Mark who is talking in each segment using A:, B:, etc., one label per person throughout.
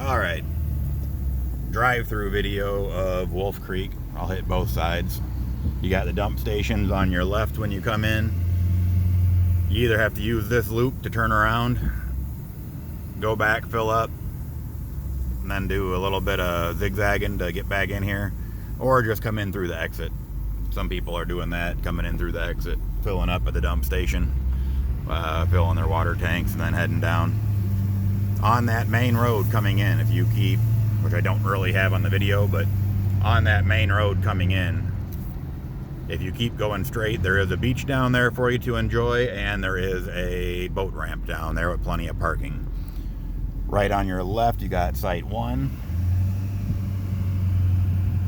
A: Alright, drive-through video of Wolf Creek. I'll hit both sides. You got the dump stations on your left when you come in. You either have to use this loop to turn around, go back, fill up, and then do a little bit of zigzagging to get back in here, or just come in through the exit. Some people are doing that, coming in through the exit, filling up at the dump station, filling their water tanks, and then heading down. On that main road coming in, if you keep, which I don't really have on the video, but on that main road coming in, if you keep going straight, there is a beach down there for you to enjoy, and there is a boat ramp down there with plenty of parking. Right on your left, you got site 1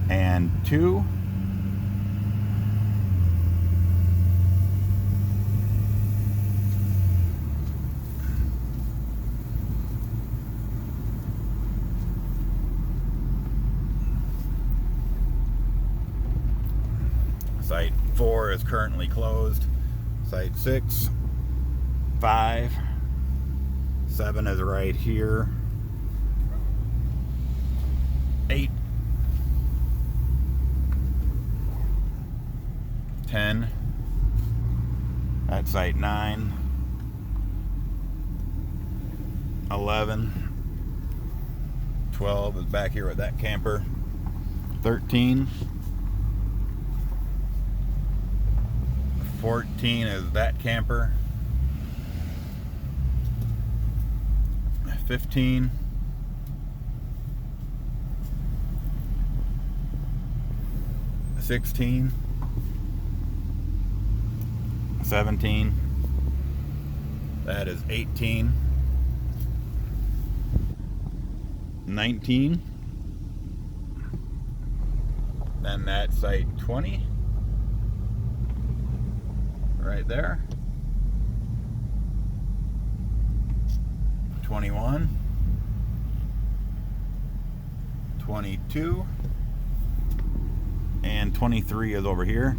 A: and 2. Site 4 is currently closed. Site 6, 5, 7 is right here. 8, 10, that's site 9, 11, 12 is back here with that camper, 13, 14 is that camper, 15, 16, 17, that is 18, 19, then that's site 20, right there, 21, 22, and 23 is over here.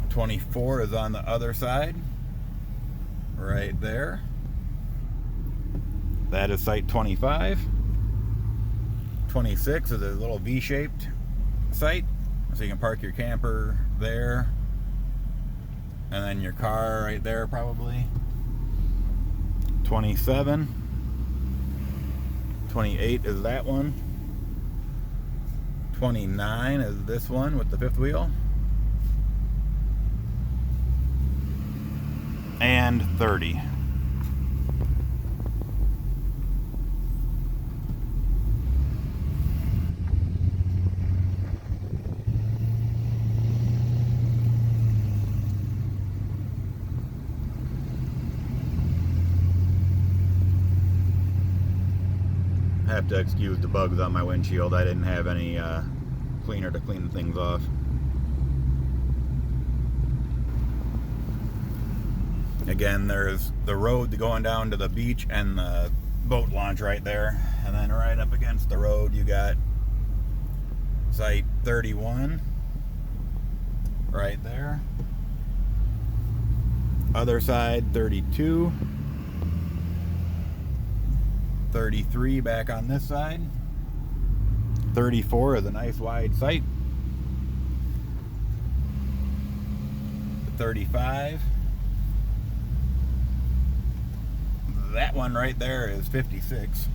A: 24 is on the other side, right there. That is site 25. 26 is a little V-shaped site, so you can park your camper there, and then your car right there probably. 27. 28 is that one. 29 is this one with the fifth wheel. And 30. I have to excuse the bugs on my windshield. I didn't have any cleaner to clean things off. Again, there's the road going down to the beach and the boat launch right there. And then right up against the road, you got site 31 right there. Other side, 32. 33 back on this side. 34 is a nice wide site. 35. That one right there is 56.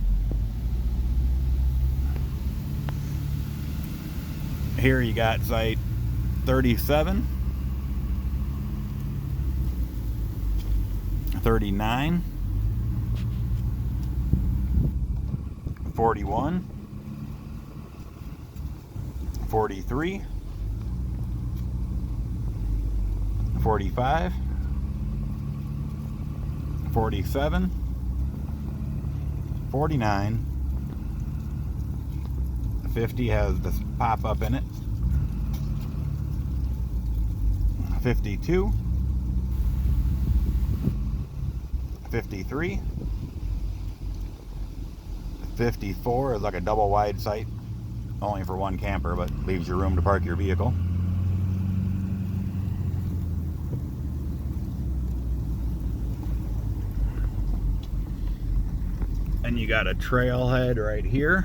A: Here you got site 37. 39. 41, 43, 45, 47, 49, 50 has this pop up in it, 52, 53, 54 is like a double wide site, only for one camper, but leaves you room to park your vehicle. Then you got a trailhead right here.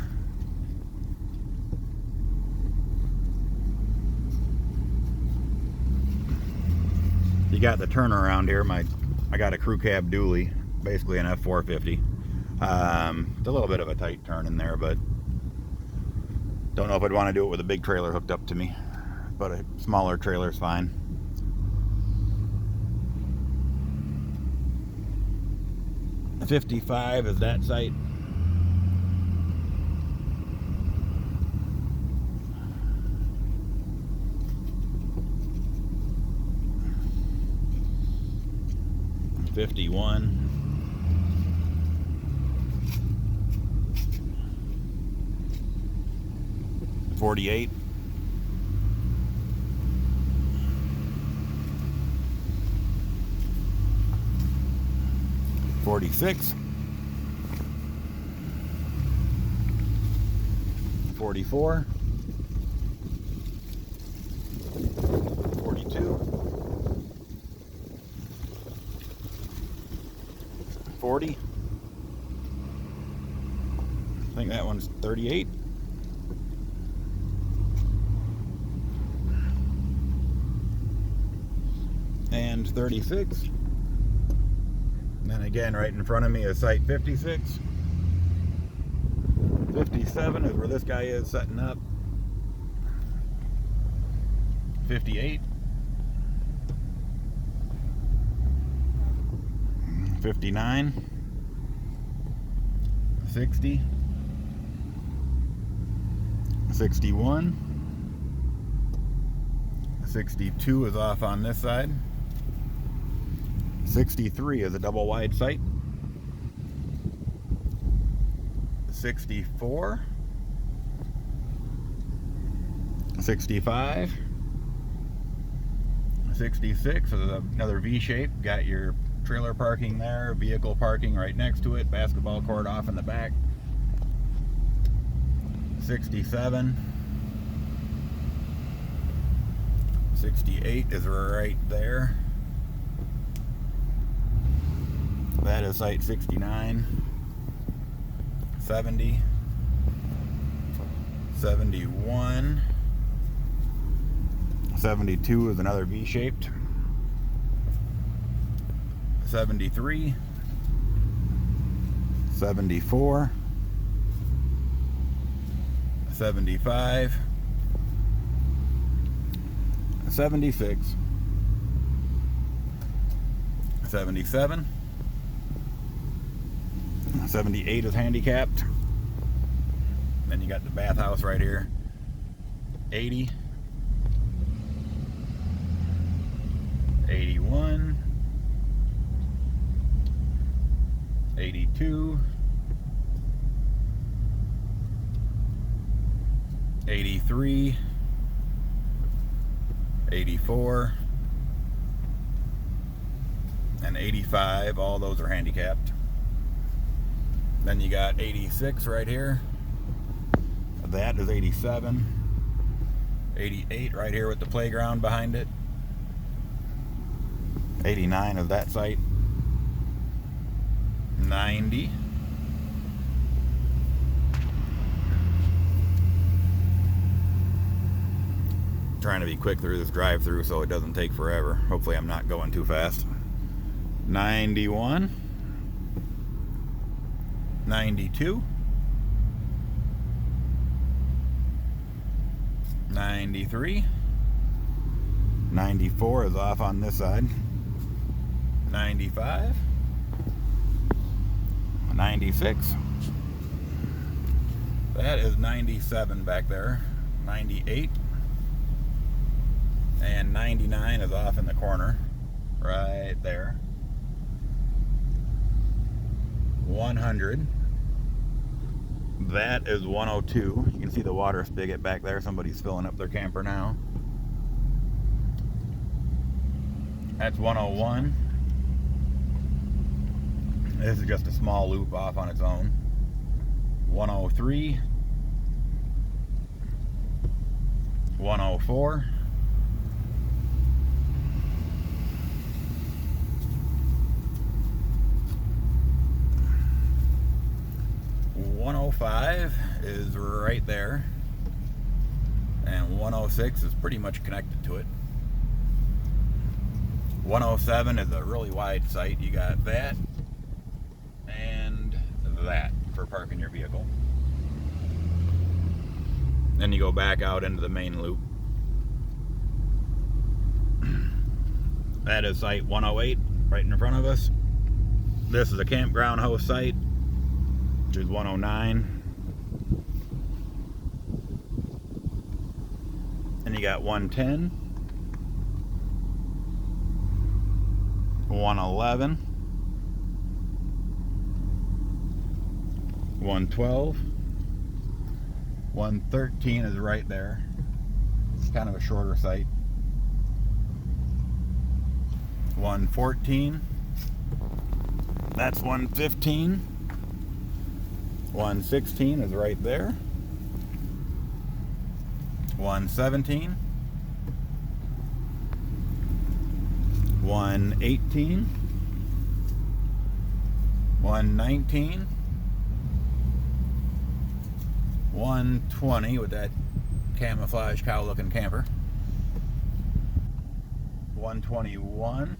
A: You got the turnaround here. I got a crew cab dually, basically an F450. It's a little bit of a tight turn in there, but don't know if I'd want to do it with a big trailer hooked up to me, but a smaller trailer is fine. The 55 is that site. '51. 48. 46. 44. 42. 40. I think that one's 38. And 36. And then again, right in front of me is site 56. 57 is where this guy is setting up. 58. 59. 60. 61. 62 is off on this side. 63 is a double wide site. 64. 65. 66 is another V shape. Got your trailer parking there, vehicle parking right next to it, basketball court off in the back. 67. 68 is right there. That is site 69. 70. 71. 72 is another V-shaped. 73. 74. 75. 76. 77. 78 is handicapped. Then you got the bathhouse right here. 80. 81. 82. 83. 84. And 85. All those are handicapped. Then you got 86 right here. That is 87. 88 right here with the playground behind it. 89 is that site. 90. 90. Trying to be quick through this drive-through so it doesn't take forever. Hopefully I'm not going too fast. 91. 92. 93. 94 is off on this side. 95. 96. That is 97 back there. 98. And 99 is off in the corner. Right there. 100. That is 102. You can see the water spigot back there. Somebody's filling up their camper now. That's 101. This is just a small loop off on its own. 103. 104. 105. 105 is right there, and 106 is pretty much connected to it. 107 is a really wide site. You got that and that for parking your vehicle. Then you go back out into the main loop. That is site 108 right in front of us. This is a campground host site, which is 109. And you got 110, 111, 112, 113 is right there. It's kind of a shorter site. 114, that's 115. 116 is right there. 117, 118, 119, 120 with that camouflage cow looking camper. 121,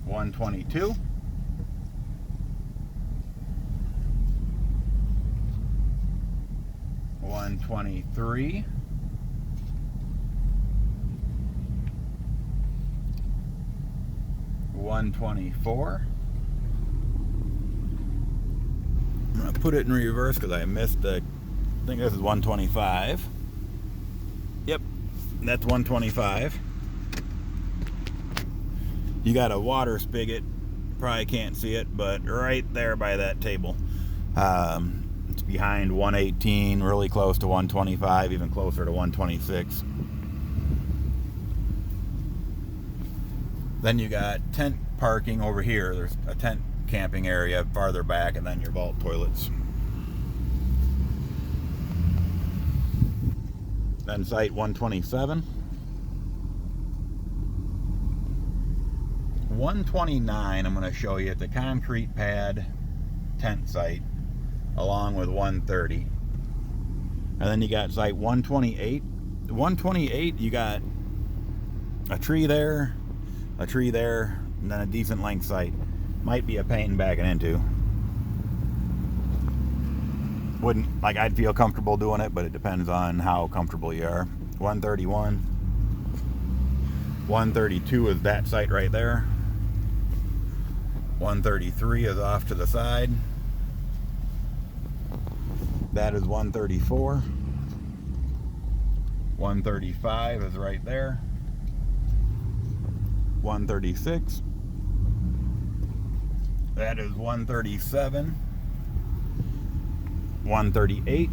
A: 122, 123, 124. I'm going to put it in reverse because I missed the, I think this is 125. Yep, that's 125. You got a water spigot, probably can't see it, but right there by that table. It's behind 118, really close to 125, even closer to 126. Then you got tent parking over here. There's a tent camping area farther back, and then your vault toilets. Then site 127. 129 I'm going to show you at the concrete pad tent site, along with 130. And then you got site 128. 128, you got a tree there, and then a decent length site. Might be a pain in backing into. Wouldn't, like, I'd feel comfortable doing it, but it depends on how comfortable you are. 131. 132 is that site right there. 133 is off to the side. That is 134. 135 is right there. 136. That is 137. 138.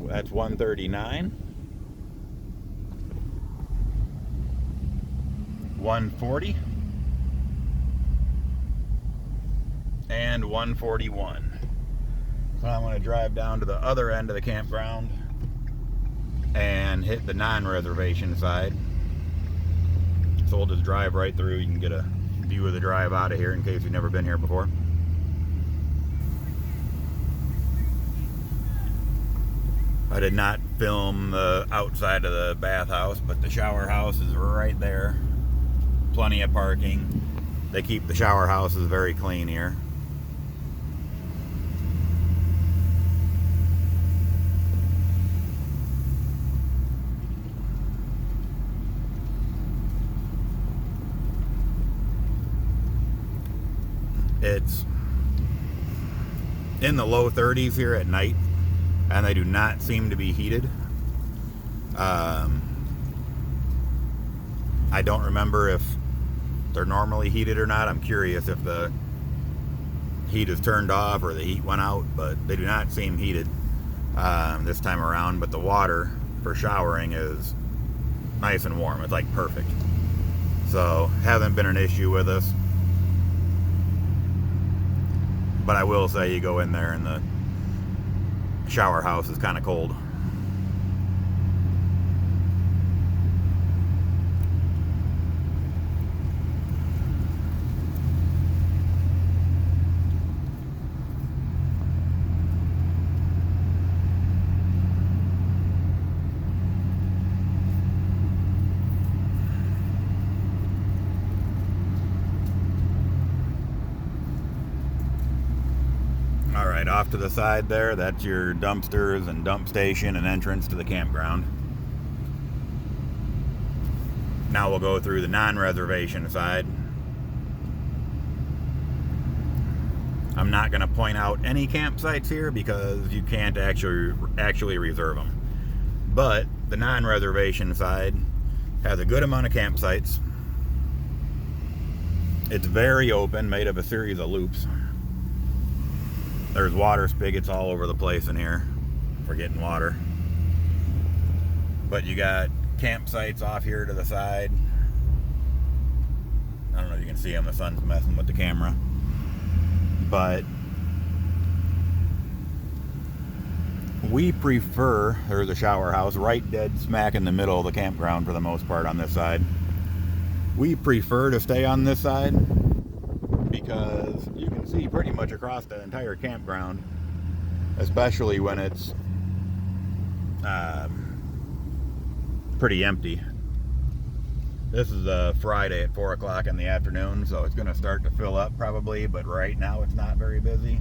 A: That's 139. 140. And 141. So I'm going to drive down to the other end of the campground and hit the non-reservation side. So we'll just drive right through. You can get a view of the drive out of here in case you've never been here before. I did not film the outside of the bathhouse, but the shower house is right there. Plenty of parking. They keep the shower houses very clean here. It's in the low 30s here at night, and they do not seem to be heated. I don't remember if they're normally heated or not. I'm curious if the heat is turned off or the heat went out, but they do not seem heated this time around. But the water for showering is nice and warm. It's like perfect. So hasn't been an issue with us. But I will say, you go in there and the shower house is kind of cold. off to the side there, that's your dumpsters and dump station and entrance to the campground. Now we'll go through the non-reservation side. I'm not going to point out any campsites here because you can't actually reserve them. But the non-reservation side has a good amount of campsites. It's very open, made of a series of loops. There's water spigots all over the place in here for getting water. But you got campsites off here to the side. I don't know if you can see them, the sun's messing with the camera. But we prefer, there's a shower house right dead smack in the middle of the campground for the most part on this side. We prefer to stay on this side because you can see pretty much across the entire campground, especially when it's pretty empty. This is a Friday at 4 o'clock in the afternoon, so it's going to start to fill up probably, but right now it's not very busy.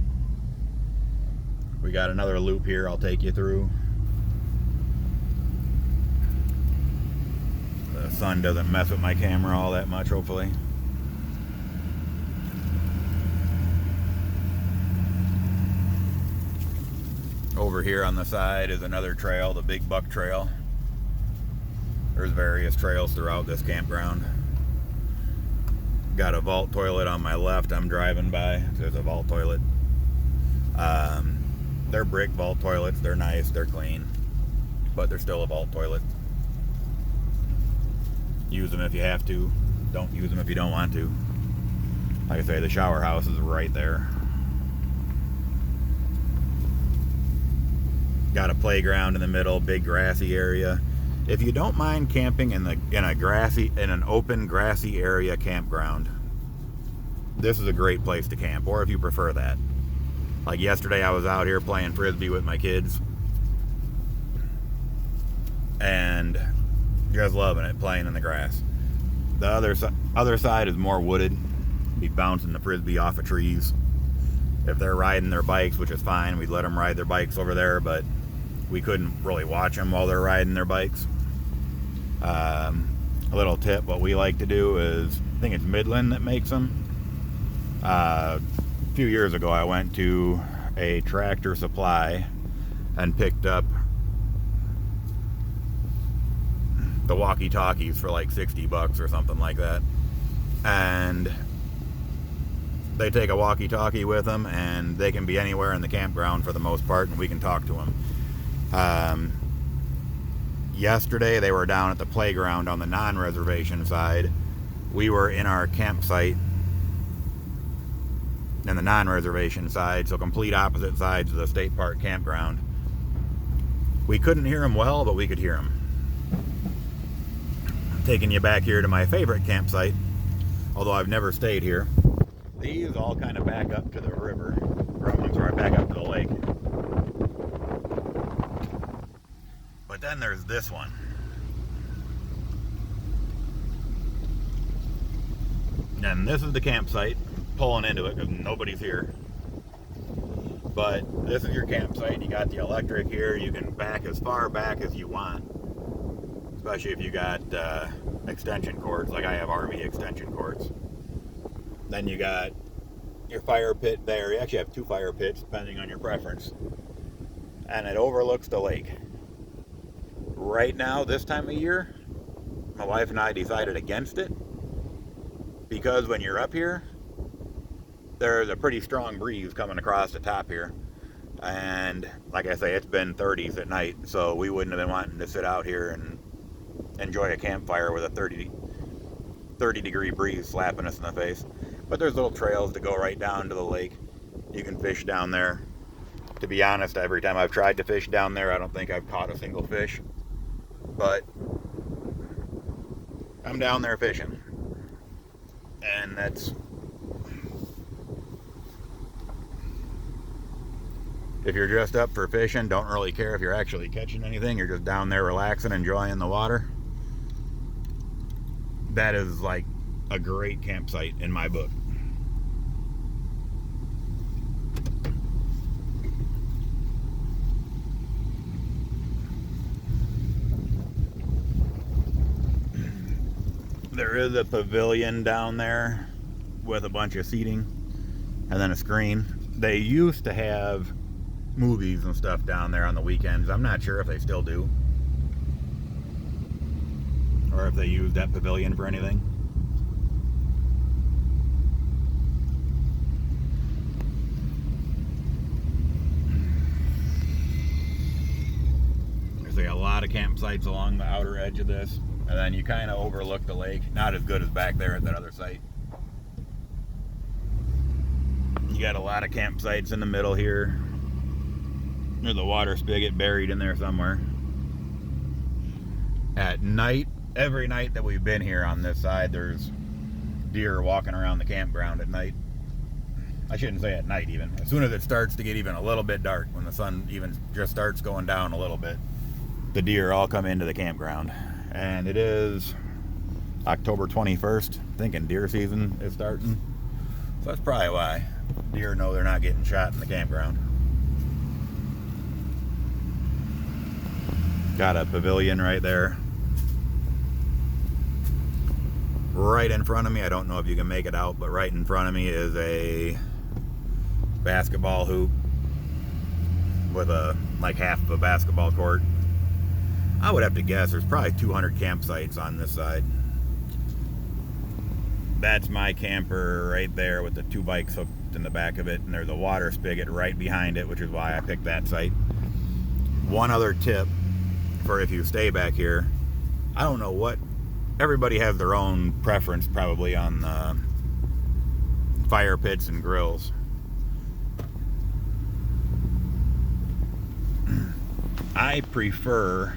A: We got another loop here I'll take you through. The sun doesn't mess with my camera all that much, hopefully. Over here on the side is another trail, the Big Buck Trail. There's various trails throughout this campground. Got a vault toilet on my left I'm driving by. There's a vault toilet. They're brick vault toilets. They're nice, they're clean, but they're still a vault toilet. Use them if you have to. Don't use them if you don't want to. Like I say, the shower house is right there. Got a playground in the middle, big grassy area. If you don't mind camping in an open grassy area campground, this is a great place to camp, or if you prefer that. Like yesterday I was out here playing frisbee with my kids and just loving it, playing in the grass. The other side is more wooded. Be bouncing the frisbee off of trees. If they're riding their bikes, which is fine, we'd let them ride their bikes over there, but we couldn't really watch them while they're riding their bikes. A little tip, what we like to do is, I think it's Midland that makes them. A few years ago I went to a Tractor Supply and picked up the walkie-talkies for like $60 or something like that. And they take a walkie-talkie with them, and they can be anywhere in the campground for the most part, and we can talk to them. Yesterday they were down at the playground on the non-reservation side. We were in our campsite in the non-reservation side, so complete opposite sides of the state park campground. We couldn't hear them well, but we could hear them. Taking you back here to my favorite campsite, although I've never stayed here. These all kind of back up to the river, or I'm sorry, back up to the lake. But then there's this one. And this is the campsite. I'm pulling into it because nobody's here. But this is your campsite. You got the electric here. You can back as far back as you want. Especially if you got extension cords, like I have Army extension cords. Then you got your fire pit there. You actually have two fire pits, depending on your preference. And it overlooks the lake. Right now, this time of year, my wife and I decided against it. Because when you're up here, there's a pretty strong breeze coming across the top here. And like I say, it's been 30s at night, so we wouldn't have been wanting to sit out here and enjoy a campfire with a 30 degree breeze slapping us in the face. But there's little trails that go right down to the lake. You can fish down there. To be honest, every time I've tried to fish down there, I don't think I've caught a single fish. But I'm down there fishing. And that's... If you're just up for fishing, don't really care if you're actually catching anything. You're just down there relaxing, enjoying the water. That is like a great campsite in my book. There is a pavilion down there with a bunch of seating and then a screen. They used to have movies and stuff down there on the weekends. I'm not sure if they still do, or if they use that pavilion for anything. There's a lot of campsites along the outer edge of this, and then you kind of overlook the lake. Not as good as back there at that other site. You got a lot of campsites in the middle here. There's a water spigot buried in there somewhere. At night, every night that we've been here on this side, there's deer walking around the campground at night. I shouldn't say at night even. As soon as it starts to get even a little bit dark, when the sun even just starts going down a little bit, the deer all come into the campground. And it is October 21st. Thinking deer season is starting. So that's probably why deer know they're not getting shot in the campground. Got a pavilion right there. Right in front of me, I don't know if you can make it out, but right in front of me is a basketball hoop with like half of a basketball court. I would have to guess there's probably 200 campsites on this side. That's my camper right there with the 2 bikes hooked in the back of it, and there's a water spigot right behind it, which is why I picked that site. One other tip for if you stay back here, I don't know what, everybody has their own preference probably on fire pits and grills. I prefer,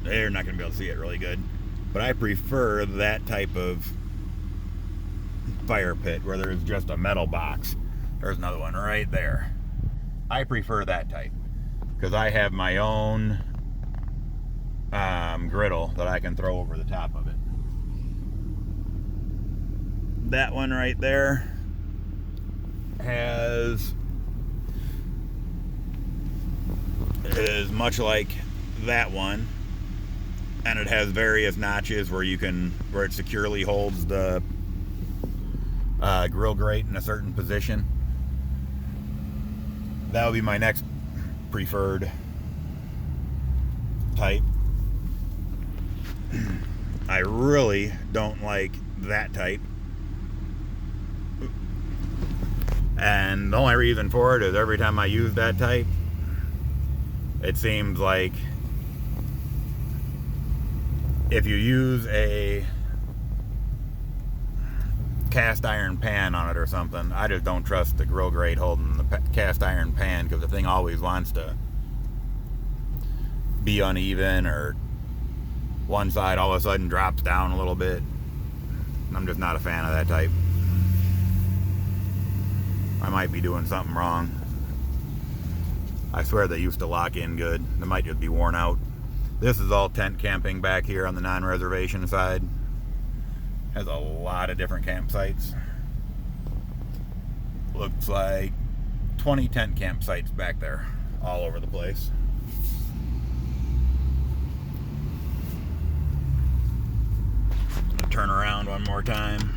A: they're not going to be able to see it really good, but I prefer that type of fire pit where there's just a metal box. There's another one right there. I prefer that type because I have my own griddle that I can throw over the top of it. That one right there is much like that one, and it has various notches where it securely holds the grill grate in a certain position. That would be my next preferred type. I really don't like that type, and the only reason for it is every time I use that type, it seems like if you use a cast iron pan on it or something, I just don't trust the grill grate holding the cast iron pan, because the thing always wants to be uneven, or one side all of a sudden drops down a little bit. I'm just not a fan of that type. I might be doing something wrong. I swear they used to lock in good. They might just be worn out. This is all tent camping back here on the non-reservation side. Has a lot of different campsites. Looks like 20 tent campsites back there, all over the place. Turn around one more time.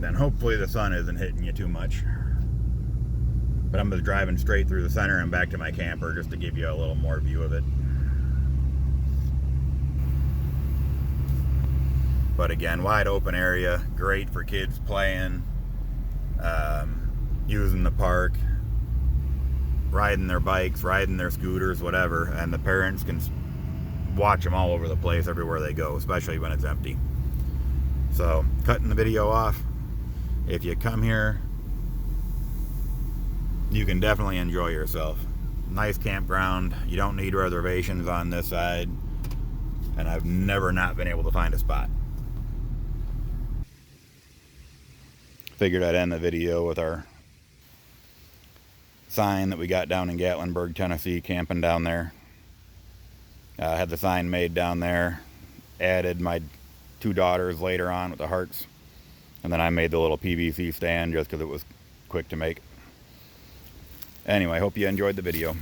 A: Then hopefully the sun isn't hitting you too much. But I'm just driving straight through the center and back to my camper just to give you a little more view of it. But again, wide open area, great for kids playing, using the park, riding their bikes, riding their scooters, whatever, and the parents can watch them all over the place everywhere they go, especially when it's empty. So, cutting the video off. If you come here, you can definitely enjoy yourself. Nice campground. You don't need reservations on this side. And I've never not been able to find a spot. Figured I'd end the video with our sign that we got down in Gatlinburg, Tennessee, camping down there. I had the sign made down there. Added my 2 daughters later on with the hearts. And then I made the little PVC stand just because it was quick to make. Anyway, I hope you enjoyed the video.